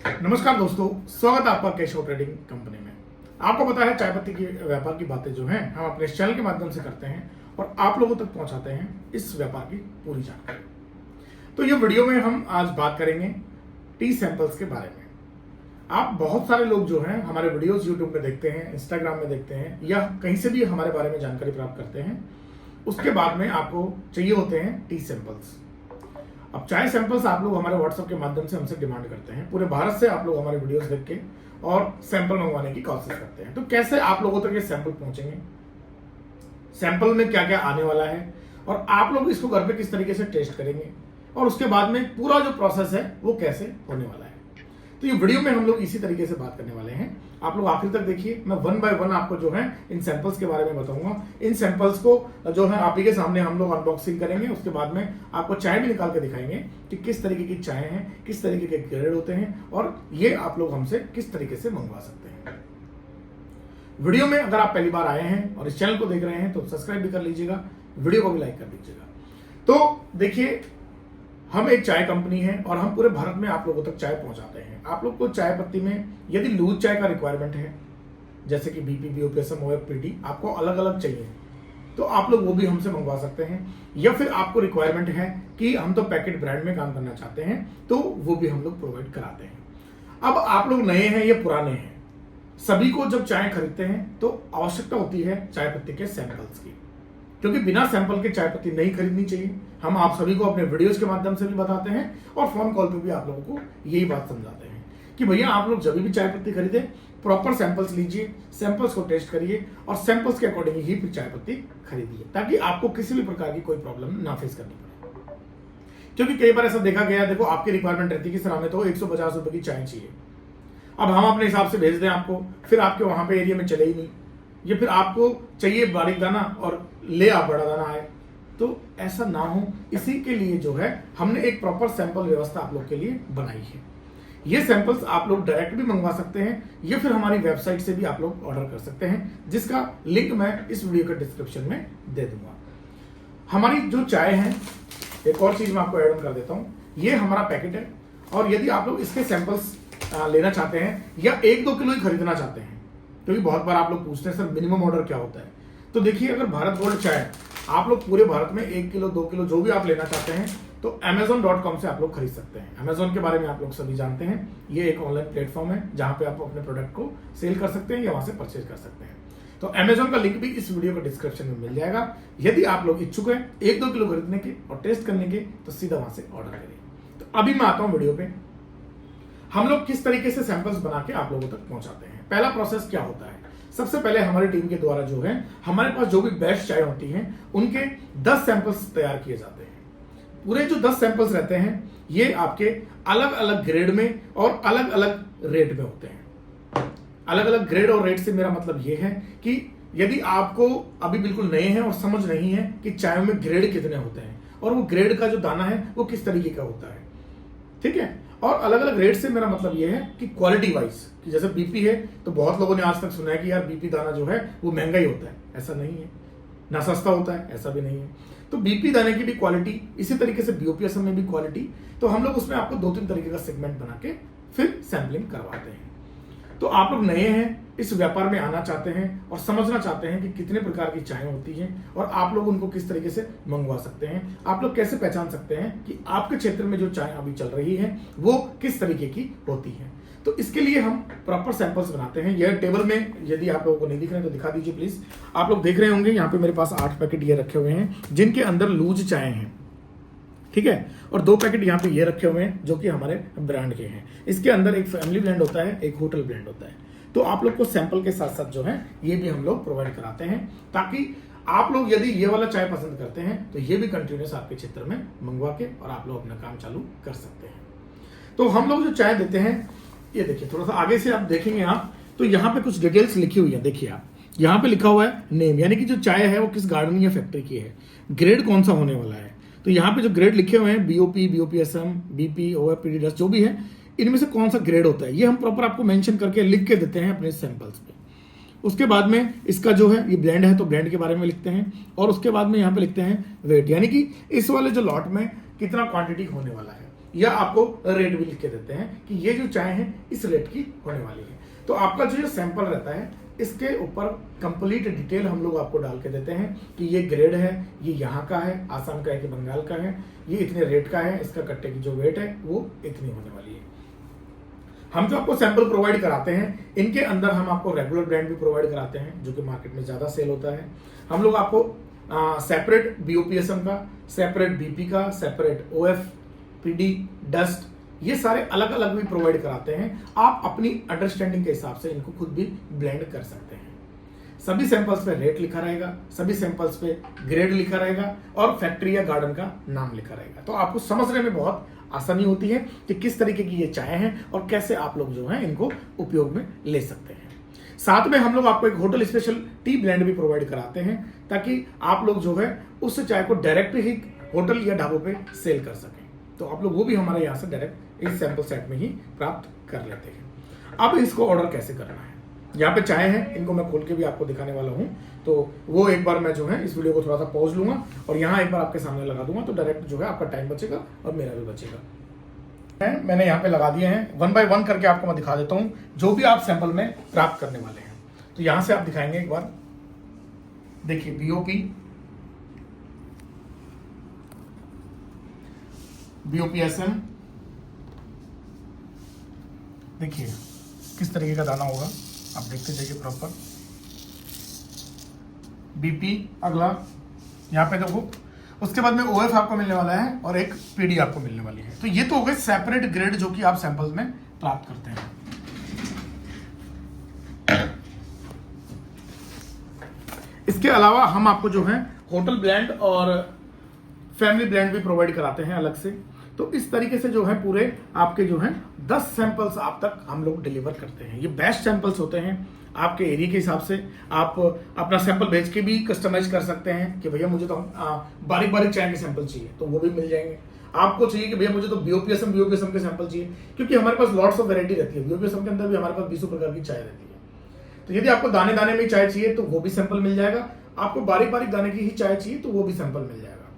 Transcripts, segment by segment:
नमस्कार दोस्तों, स्वागत है आपका केशव ट्रेडिंग कंपनी में। आपको पता है चाय पत्ती की व्यापार की बातें जो हैं हम अपने चैनल के माध्यम से करते हैं और आप लोगों तक पहुंचाते हैं इस व्यापार की पूरी जानकारी। तो ये वीडियो में हम आज बात करेंगे टी सैंपल्स के बारे में। आप बहुत सारे लोग जो हैं हमारे वीडियोस यूट्यूब में देखते हैं, इंस्टाग्राम में देखते हैं या कहीं से भी हमारे बारे में जानकारी प्राप्त करते हैं। उसके बाद में आपको चाहिए होते हैं टी सैंपल्स। अब चाय सैंपल्स आप लोग हमारे व्हाट्सएप के माध्यम से हमसे डिमांड करते हैं। पूरे भारत से आप लोग हमारे वीडियोस देख के और सैंपल मंगवाने की कोशिश करते हैं। तो कैसे आप लोगों तक ये सैंपल पहुंचेंगे, सैंपल में क्या क्या आने वाला है और आप लोग इसको घर पे किस तरीके से टेस्ट करेंगे और उसके बाद में पूरा जो प्रोसेस है वो कैसे होने वाला है। तो ये वीडियो में हम लोग इसी तरीके से बात करने वाले हैं। आप लोग आखिर तक देखिए, मैं वन बाय वन आपको जो है इन सैंपल्स के बारे में बताऊंगा। इन सैंपल्स को जो है आप ही के सामने हम लोग अनबॉक्सिंग करेंगे। उसके बाद में आपको चाय भी निकाल के दिखाएंगे कि किस तरीके की चाय है, किस तरीके के ग्रेड होते हैं और ये आप लोग हमसे किस तरीके से मंगवा सकते हैं। वीडियो में अगर आप पहली बार आए हैं और इस चैनल को देख रहे हैं तो सब्सक्राइब भी कर लीजिएगा, वीडियो को भी लाइक कर दीजिएगा। तो देखिए, हम एक चाय कंपनी है और हम पूरे भारत में आप लोगों तक चाय पहुंचाते हैं। आप लोग को चाय पत्ती में यदि लूज चाय का रिक्वायरमेंट है, जैसे कि बीपी, बीओपीएसएम, ओएफपीडी, आपको अलग अलग चाहिए तो आप लोग वो भी हमसे मंगवा सकते हैं। या फिर आपको रिक्वायरमेंट है कि हम तो पैकेट ब्रांड में काम करना चाहते हैं तो वो भी हम लोग प्रोवाइड कराते हैं। अब आप लोग नए हैं या पुराने हैं, सभी को जब चाय खरीदते हैं तो आवश्यकता होती है चाय पत्ती के सैंपल्स की, क्योंकि बिना सैंपल के चाय पत्ती नहीं खरीदनी चाहिए। हम आप सभी को अपने वीडियोस के माध्यम से भी बताते हैं और फोन कॉल पे भी आप लोगों को यही बात समझाते हैं कि भैया आप लोग जब भी चाय पत्ती खरीदे प्रॉपर सैंपल्स लीजिए, सैंपल्स को टेस्ट करिए और सैंपल्स के अकॉर्डिंग ही फिर चाय पत्ती खरीदिए, ताकि आपको किसी भी प्रकार की कोई प्रॉब्लम ना फेस करनी पड़े। क्योंकि कई बार ऐसा देखा गया, देखो आपकी रिक्वायरमेंट रहती है कि सर हमें तो 150 रुपए की चाय चाहिए। अब हम अपने हिसाब से भेज दें आपको, फिर आपके वहां पे एरिया में चले ही नहीं, या फिर आपको चाहिए बारीक दाना और ले आप बड़ा दाना आए, तो ऐसा ना हो। इसी के लिए जो है हमने एक प्रॉपर सैंपल व्यवस्था आप लोग के लिए बनाई है। ये सैंपल्स आप लोग डायरेक्ट भी मंगवा सकते हैं या फिर हमारी वेबसाइट से भी आप लोग ऑर्डर कर सकते हैं, जिसका लिंक मैं इस वीडियो के डिस्क्रिप्शन में दे दूंगा। हमारी जो चाय है, एक और चीज मैं आपको ऐड ऑन कर देता हूं, ये हमारा पैकेट है और यदि आप लोग इसके सैंपल्स लेना चाहते हैं या 1-2 किलो ही खरीदना चाहते हैं, क्योंकि बहुत बार आप लोग पूछते हैं सर मिनिमम ऑर्डर क्या होता है, तो देखिए अगर भारत गोल्ड चाय आप लोग पूरे भारत में 1 किलो 2 किलो जो भी आप लेना चाहते हैं तो amazon.com से आप लोग खरीद सकते हैं। अमेजोन के बारे में आप लोग सभी जानते हैं, ये एक ऑनलाइन प्लेटफॉर्म है जहां पे आप अपने प्रोडक्ट को सेल कर सकते हैं या वहां से परचेज कर सकते हैं। तो अमेजोन का लिंक भी इस वीडियो के डिस्क्रिप्शन में मिल जाएगा। यदि आप लोग इच्छुक हैं 1-2 किलो खरीदने के और टेस्ट करने के तो सीधा वहां से ऑर्डर करिए। तो अभी मैं आता हूं वीडियो पे, हम लोग किस तरीके से सैंपल्स बना के आप लोगों तक पहुंचाते हैं। पहला प्रोसेस क्या होता है, सबसे पहले हमारी टीम के द्वारा जो है हमारे पास जो भी बेस्ट चाय होती है उनके 10 सैंपल्स तैयार किए जाते हैं। पूरे जो 10 सैंपल्स रहते हैं ये आपके अलग अलग ग्रेड में और अलग अलग रेट में होते हैं। अलग अलग ग्रेड और रेट से मेरा मतलब ये है कि यदि आपको अभी बिल्कुल नए हैं और समझ नहीं है कि चाय में ग्रेड कितने होते हैं और वो ग्रेड का जो दाना है वो किस तरीके का होता है, ठीक है। और अलग अलग रेट से मेरा मतलब ये है कि क्वालिटी वाइज, कि जैसे बीपी है तो बहुत लोगों ने आज तक सुना है कि यार बीपी दाना जो है वो महंगा ही होता है, ऐसा नहीं है। ना सस्ता होता है, ऐसा भी नहीं है। तो बीपी दाने की भी क्वालिटी, इसी तरीके से बीओपीएसएम में भी क्वालिटी, तो हम लोग उसमें आपको 2-3 तरीके का सेगमेंट बना के फिर सैंपलिंग करवाते हैं। तो आप लोग नए हैं, इस व्यापार में आना चाहते हैं और समझना चाहते हैं कि कितने प्रकार की चाय होती हैं और आप लोग उनको किस तरीके से मंगवा सकते हैं, आप लोग कैसे पहचान सकते हैं कि आपके क्षेत्र में जो चाय अभी चल रही है वो किस तरीके की होती है। तो इसके लिए हम प्रॉपर सैंपल्स बनाते हैं। यह टेबल में यदि आप लोगों को नहीं दिख रहे हैं तो दिखा दीजिए प्लीज। आप लोग देख रहे होंगे यहाँ पे मेरे पास 8 पैकेट ये रखे हुए हैं जिनके अंदर लूज चाय हैं, ठीक है, और 2 पैकेट यहाँ पे ये रखे हुए हैं जो कि हमारे ब्रांड के हैं। इसके अंदर एक फैमिली ब्लेंड होता है, एक होटल ब्लेंड होता है। तो आप लोग को सैंपल के साथ साथ जो है ये भी हम लोग प्रोवाइड कराते हैं, ताकि आप लोग यदि ये वाला चाय पसंद करते हैं तो ये भी कंटिन्यूस आपके क्षेत्र में मंगवा के और आप लोग अपना काम चालू कर सकते हैं। तो हम लोग जो चाय देते हैं, ये देखिए थोड़ा सा आगे से आप देखेंगे आप तो यहाँ पे कुछ डिटेल्स लिखी हुई है। देखिए आप यहाँ पे लिखा हुआ है नेम, यानी कि जो चाय है वो किस गार्डन या फैक्ट्री की है, ग्रेड कौन सा होने वाला है। तो यहाँ पे जो ग्रेड लिखे हुए हैं बीओपी, बीओपीएसएम, बीपी, ओएफपीडी, डस्ट जो भी है, इनमें से कौन सा ग्रेड होता है ये हम प्रॉपर आपको मेंशन करके लिख के देते हैं अपने सैंपल्स पे। उसके बाद में इसका जो है ये ब्लेंड है तो ब्लेंड के बारे में लिखते हैं और उसके बाद में यहाँ पे लिखते हैं वेट, यानी कि इस वाले जो लॉट में कितना क्वांटिटी होने वाला है। या आपको रेट भी लिख के देते हैं कि ये जो चाय है इस रेट की होने वाली है। तो आपका जो सैंपल रहता है इसके ऊपर कंप्लीट डिटेल हम लोग आपको डाल के देते हैं कि ये ग्रेड है, ये यहाँ का है, आसाम का है कि बंगाल का है, ये इतने रेट का है, इसका कट्टे की जो वेट है वो इतनी होने वाली है। हम जो आपको सैंपल प्रोवाइड कराते हैं इनके अंदर हम आपको रेगुलर ब्रांड भी प्रोवाइड कराते हैं जो कि मार्केट में ज्यादा सेल होता है। हम लोग आपको सेपरेट BOPSM का, सेपरेट BP का, सेपरेट OF, PD, डस्ट, ये सारे अलग अलग भी प्रोवाइड कराते हैं। आप अपनी अंडरस्टैंडिंग के हिसाब से इनको खुद भी ब्लेंड कर सकते हैं। सभी सैंपल्स पे रेट लिखा रहेगा, सभी सैंपल्स पे ग्रेड लिखा रहेगा और फैक्ट्री या गार्डन का नाम लिखा रहेगा। तो आपको समझने में बहुत आसानी होती है कि किस तरीके की ये चाय है और कैसे आप लोग जो है इनको उपयोग में ले सकते हैं। साथ में हम लोग आपको एक होटल स्पेशल टी ब्लेंड भी प्रोवाइड कराते हैं ताकि आप लोग जो है उस चाय को डायरेक्ट ही होटल या ढाबों पे सेल कर सकें। तो आप लोग वो भी हमारे यहाँ से डायरेक्ट इस सैंपल सेट में ही प्राप्त कर लेते हैं। अब इसको ऑर्डर कैसे करना है, यहाँ पे चाय है, इनको मैं खोल के भी आपको दिखाने वाला हूँ। तो वो एक बार मैं जो है इस वीडियो को थोड़ा सा पॉज लूंगा और यहाँ एक बार आपके सामने लगा दूंगा, तो डायरेक्ट जो है आपका टाइम बचेगा और मेरा भी बचेगा। मैंने यहाँ पे लगा दिए हैं, 1 बाय 1 करके आपको मैं दिखा देता हूँ जो भी आप सैंपल में प्राप्त करने वाले हैं। तो यहाँ से आप दिखाएंगे एक बार, देखिए BOPSM, देखिए किस तरीके का दाना होगा, आप देखते जाइए प्रॉपर। BP अगला यहाँ पे देखो, उसके बाद में OF आपको मिलने वाला है और एक PD आपको मिलने वाली है। तो ये तो हो गए सेपरेट ग्रेड जो कि आप सैंपल्स में प्राप्त करते हैं। इसके अलावा हम आपको जो है होटल ब्लेंड और फैमिली ब्लेंड भी प्रोवाइड कराते हैं अलग से। तो इस तरीके से जो है पूरे आपके जो है 10 सैंपल्स आप तक हम लोग डिलीवर करते हैं। ये बेस्ट सैंपल्स होते हैं आपके एरिया के हिसाब से। आप अपना सैंपल भेज के भी कस्टमाइज कर सकते हैं कि भैया मुझे तो बारीक बारीक चाय के सैंपल चाहिए, तो वो भी मिल जाएंगे। आपको चाहिए कि भैया मुझे तो BOPSM के सैंपल चाहिए, क्योंकि हमारे पास लॉट्स ऑफ वैरायटी रहती है। BOPSM के अंदर भी हमारे पास 20 प्रकार की चाय रहती है। तो यदि आपको दाने दाने में चाय चाहिए तो वो भी सैंपल मिल जाएगा, आपको बारीक बारीक दाने की ही चाय चाहिए तो वो भी सैंपल मिल जाएगा।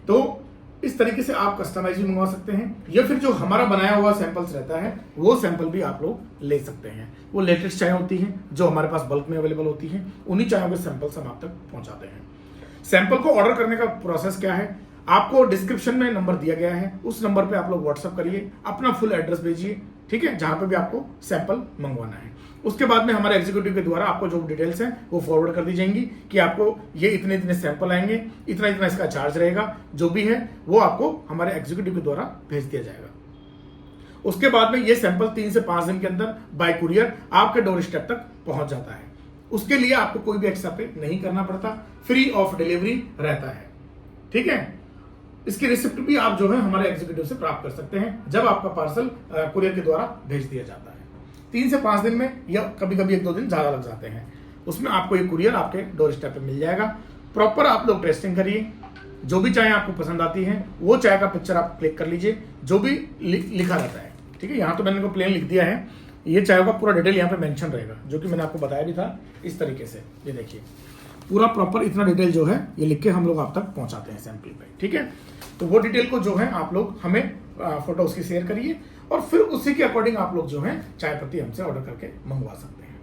तो इस तरीके से आप कस्टमाइज भी मंगवा सकते हैं, या फिर जो हमारा बनाया हुआ सैंपल्स रहता है वो सैंपल भी आप लोग ले सकते हैं। वो लेटेस्ट चाय होती है जो हमारे पास बल्क में अवेलेबल होती है, उन्हीं चायों के सैंपल्स हम आप तक पहुंचाते हैं। सैंपल को ऑर्डर करने का प्रोसेस क्या है, आपको डिस्क्रिप्शन में नंबर दिया गया है, उस नंबर पे आप लोग व्हाट्सअप करिए, अपना फुल एड्रेस भेजिए, ठीक है, जहां पे भी आपको सैंपल मंगवाना है। उसके बाद में हमारे एग्जीक्यूटिव के द्वारा आपको जो डिटेल्स हैं वो फॉरवर्ड कर दी जाएंगी कि आपको ये इतने इतने सैंपल आएंगे, इतना इतना इसका चार्ज रहेगा, जो भी है वो आपको हमारे एग्जीक्यूटिव के द्वारा भेज दिया जाएगा। उसके बाद में ये सैंपल 3 से 5 दिन के अंदर बाय कुरियर आपके डोर स्टेप तक पहुंच जाता है। उसके लिए आपको कोई भी एक्स्ट्रा पे नहीं करना पड़ता, फ्री ऑफ डिलीवरी रहता है, ठीक है। इसकी रिसिप्ट भी आप जो है हमारे एग्जीक्यूटिव से प्राप्त कर सकते हैं जब आपका पार्सल कुरियर के द्वारा भेज दिया जाता है। 3 से 5 दिन में, या कभी कभी 1-2 दिन ज्यादा लग जाते हैं, उसमें आपको ये कुरियर आपके डोर स्टेप पे मिल जाएगा। प्रॉपर आप लोग टेस्टिंग करिए, जो भी चाय आपको पसंद आती है वो चाय का पिक्चर आप क्लिक कर लीजिए, जो भी लिखा रहता है, ठीक है। यहाँ तो मैंने इनको प्लेन लिख दिया है, ये चाय का पूरा डिटेल यहाँ पे मेंशन रहेगा, जो कि मैंने आपको बताया भी था इस तरीके से। ये देखिए पूरा प्रॉपर इतना डिटेल जो है ये लिख के हम लोग आप तक पहुंचाते हैं सैंपल पे, ठीक है। तो वो डिटेल को जो है आप लोग हमें फोटो उसकी शेयर करिए और फिर उसी के अकॉर्डिंग आप लोग जो है चाय पत्ती हमसे ऑर्डर करके मंगवा सकते हैं।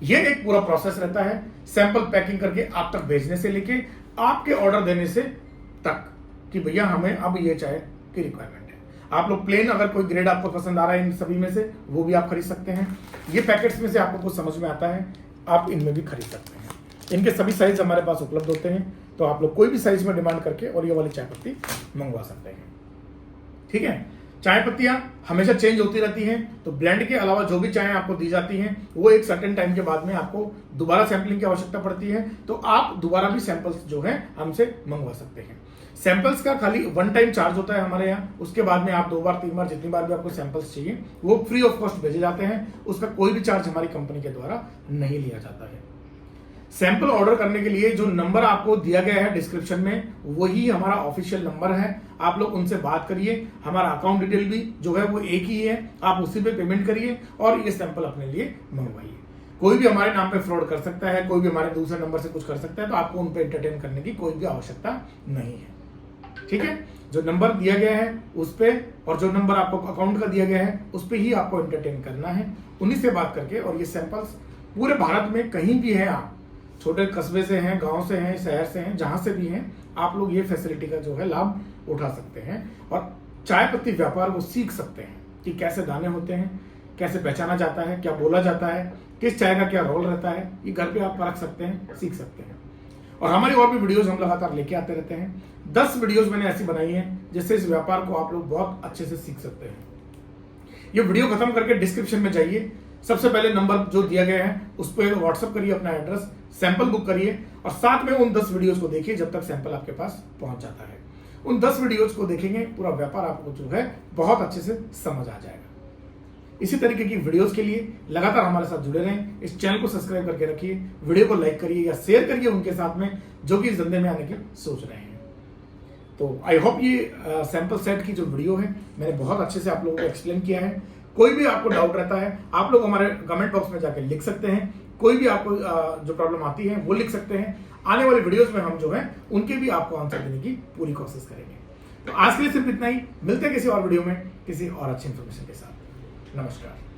ये एक पूरा प्रोसेस रहता है, सैंपल पैकिंग करके आप तक भेजने से लेके आपके ऑर्डर देने से तक कि भैया हमें अब ये चाय की रिक्वायरमेंट है। आप लोग प्लेन अगर कोई ग्रेड आपको पसंद आ रहा है इन सभी में से, वो भी आप खरीद सकते हैं। ये पैकेट्स में से आपको कुछ समझ में आता है, आप इनमें भी खरीद सकते हैं। इनके सभी साइज हमारे पास उपलब्ध होते हैं, तो आप लोग कोई भी साइज में डिमांड करके और ये वाली चाय पत्ती मंगवा सकते हैं, ठीक है। चाय पत्तियां हमेशा चेंज होती रहती हैं, तो ब्लेंड के अलावा जो भी चाय आपको दी जाती हैं वो एक सर्टेन टाइम के बाद में आपको दोबारा सैंपलिंग की आवश्यकता पड़ती है, तो आप दोबारा भी सैंपल्स जो है हमसे मंगवा सकते हैं। सैंपल्स का खाली 1 टाइम चार्ज होता है हमारे यहाँ, उसके बाद में आप 2 बार 3 बार जितनी बार भी आपको सैंपल्स चाहिए वो फ्री ऑफ कॉस्ट भेजे जाते हैं, उसका कोई भी चार्ज हमारी कंपनी के द्वारा नहीं लिया जाता है। सैंपल ऑर्डर करने के लिए जो नंबर आपको दिया गया है डिस्क्रिप्शन में, वही हमारा ऑफिशियल नंबर है। आप लोग उनसे बात करिए, हमारा अकाउंट डिटेल भी जो है वो एक ही है, आप उसी पे पेमेंट करिए और ये सैंपल अपने लिए मंगवाइए। कोई भी हमारे नाम पे फ्रॉड कर सकता है, कोई भी हमारे दूसरे नंबर से कुछ कर सकता है, तो आपको उन पे एंटरटेन करने की कोई भी आवश्यकता नहीं है, ठीक है, जो नंबर दिया गया है उस पे और जो नंबर आपको अकाउंट का दिया गया है उस पे ही आपको एंटरटेन करना है, उन्हीं से बात करके। और ये सैंपल्स पूरे भारत में कहीं भी है, आप छोटे कस्बे से हैं, गांव से हैं, शहर से हैं, जहां से भी हैं, आप लोग ये फैसिलिटी का जो है लाभ उठा सकते हैं और चाय पत्ती व्यापार को सीख सकते हैं कि कैसे दाने होते हैं, कैसे पहचाना जाता है, क्या बोला जाता है, किस चाय का क्या रोल रहता है। ये घर पे आप परख सकते हैं, सीख सकते हैं। और हमारी और भी वीडियोस हम लगातार लेके आते रहते हैं। 10 वीडियोस मैंने ऐसी बनाई हैं जिससे इस व्यापार को आप लोग बहुत अच्छे से सीख सकते हैं। ये वीडियो खत्म करके डिस्क्रिप्शन में जाइए, सबसे पहले नंबर जो दिया गया है उस पर व्हाट्सअप करिए अपना एड्रेस, सैंपल बुक करिए और साथ में उन 10 वीडियोस को देखिए जब तक सैंपल आपके पास पहुंच जाता है। उन 10 वीडियोस को देखेंगे, पूरा व्यापार आपको जो है बहुत अच्छे से समझ आ जाएगा। इसी तरीके की वीडियोस के लिए लगातार हमारे साथ जुड़े रहें। इस चैनल को सब्सक्राइब करके रखिए, वीडियो को लाइक करिए या शेयर करिए उनके साथ में जो कि इस धंधे में आने की सोच रहे हैं। तो आई होप ये सैंपल सेट की जो वीडियो है मैंने बहुत अच्छे से आप लोगों को एक्सप्लेन किया है। कोई भी आपको डाउट रहता है आप लोग हमारे कमेंट बॉक्स में जाकर लिख सकते हैं। कोई भी आपको जो प्रॉब्लम आती है वो लिख सकते हैं। आने वाली वीडियोस में हम जो है उनके भी आपको आंसर देने की पूरी कोशिश करेंगे। तो आज के लिए सिर्फ इतना ही, मिलते हैं किसी और वीडियो में किसी और अच्छी इंफॉर्मेशन के साथ। नमस्कार।